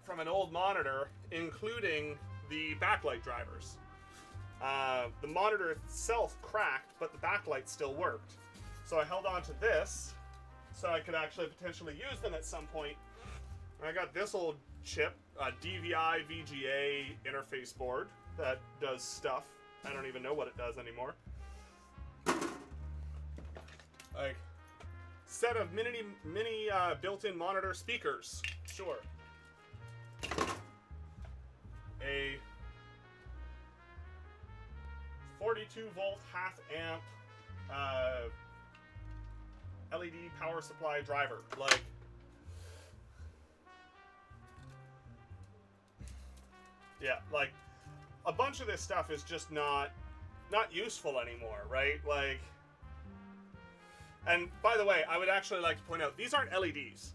from an old monitor, including the backlight drivers. The monitor itself cracked, but the backlight still worked. So I held on to this so I could actually potentially use them at some point. And I got this old chip, a DVI VGA interface board that does stuff. I don't even know what it does anymore. Like, set of mini built-in monitor speakers. Sure. A 42 volt half amp LED power supply driver. Like, yeah, like a bunch of this stuff is just not useful anymore, right? Like, and by the way, I would actually like to point out, these aren't LEDs.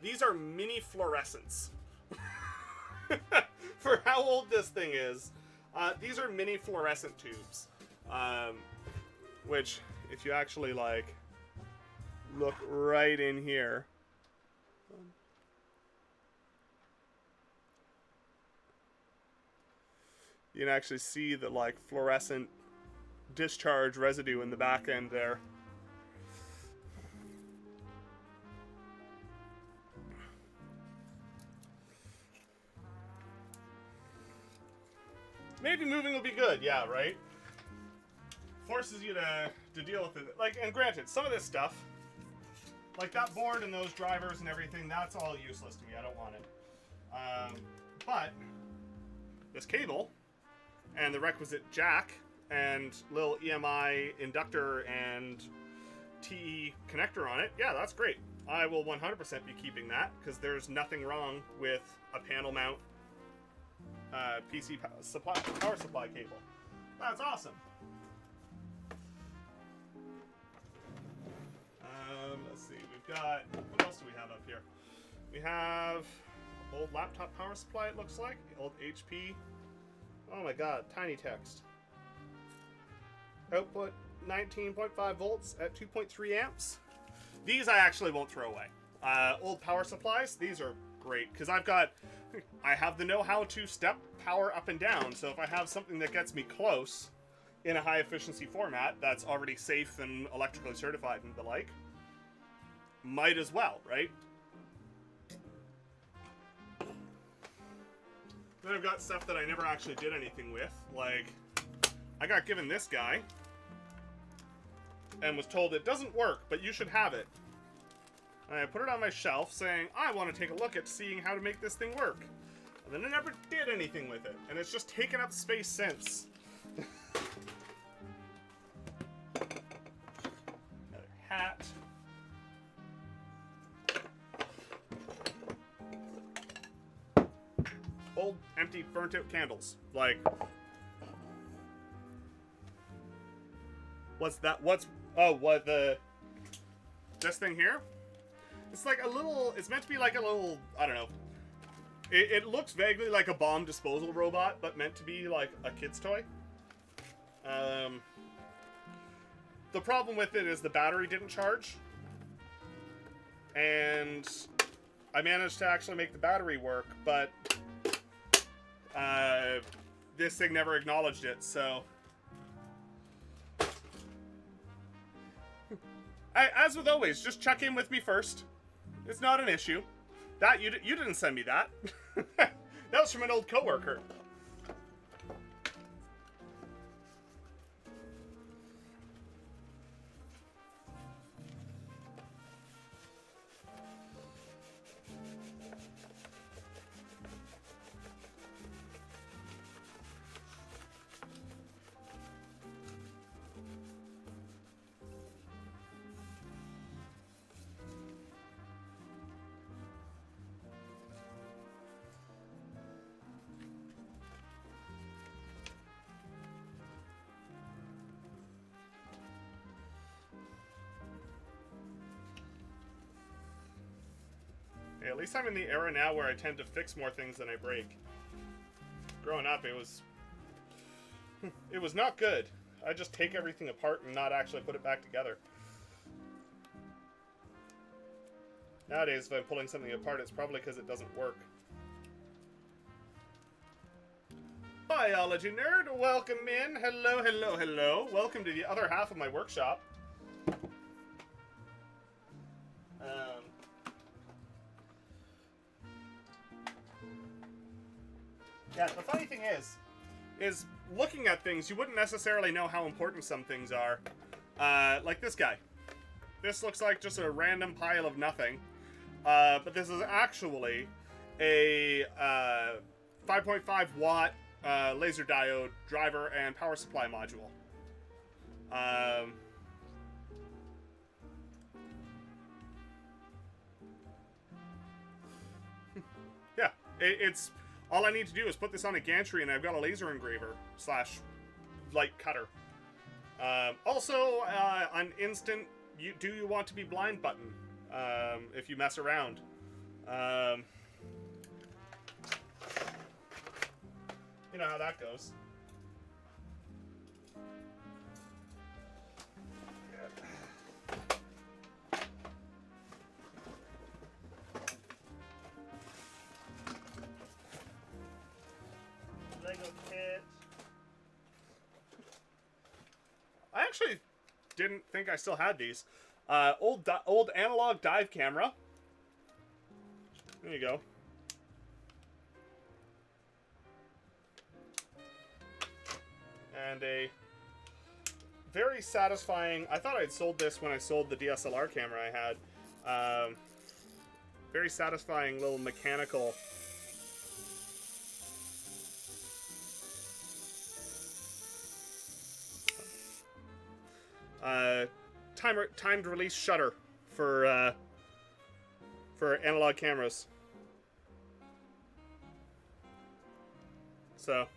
These are mini fluorescents. For how old this thing is, these are mini fluorescent tubes. Which, if you actually, like, look right in here, you can actually see the, like, fluorescent discharge residue in the back end there. Maybe moving will be good, yeah, right? Forces you to deal with it. Like, and granted, some of this stuff, like that board and those drivers and everything, that's all useless to me. I don't want it. But this cable and the requisite jack and little EMI inductor and TE connector on it, yeah, that's great. I will 100% be keeping that because there's nothing wrong with a panel mount PC power supply cable. That's awesome. Let's see, we've got, what else do we have up here? We have old laptop power supply, it looks like, old HP. Oh my god, tiny text. Output 19.5 volts at 2.3 amps. These I actually won't throw away. Old power supplies, these are great because I have the know-how to step power up and down, so if I have something that gets me close in a high efficiency format that's already safe and electrically certified and the like, might as well, right? Then I've got stuff that I never actually did anything with, like I got given this guy and was told it doesn't work, but you should have it. And I put it on my shelf saying, I want to take a look at seeing how to make this thing work. And then I never did anything with it. And it's just taken up space since. Another hat. Old, empty, burnt out candles. Like, what's that? This thing here? It's like a little, it's meant to be like a little, I don't know. It looks vaguely like a bomb disposal robot, but meant to be like a kid's toy. The problem with it is the battery didn't charge. And I managed to actually make the battery work, but this thing never acknowledged it, so. As with always, just check in with me first. It's not an issue. That you didn't send me that. That was from an old coworker. At least I'm in the era now where I tend to fix more things than I break. Growing up, it was not good. I just take everything apart and not actually put it back together. Nowadays, if I'm pulling something apart, it's probably because it doesn't work. Biology nerd, welcome in. Hello, hello, hello. Welcome to the other half of my workshop. Yeah, the funny thing is looking at things, you wouldn't necessarily know how important some things are. Like this guy. This looks like just a random pile of nothing. But this is actually a 5.5 watt laser diode driver and power supply module. Yeah, it's all I need to do is put this on a gantry and I've got a laser engraver / light cutter. Also, an instant do you want to be blind button if you mess around. You know how that goes. Lego kit. I actually didn't think I still had these. Old analog dive camera. There you go. And a very satisfying... I thought I'd sold this when I sold the DSLR camera I had. Very satisfying little mechanical... timed release shutter for analog cameras. So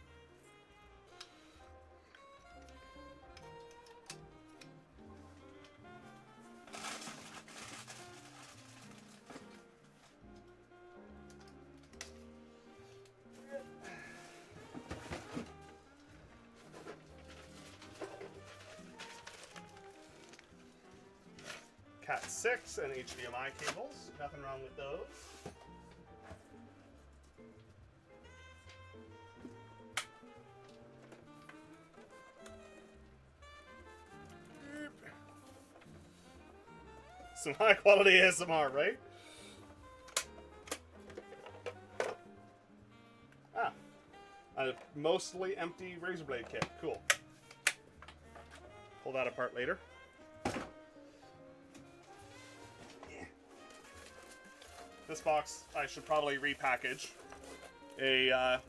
Cat 6 and HDMI cables. Nothing wrong with those. Some high quality ASMR, right? Ah, a mostly empty razor blade kit. Cool. Pull that apart later. This box I should probably repackage.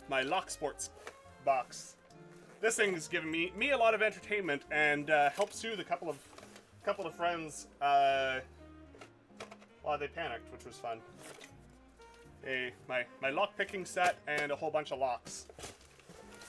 My Lock Sports box. This thing's given me a lot of entertainment and helped soothe a couple of friends while they panicked, which was fun. My lock picking set and a whole bunch of locks.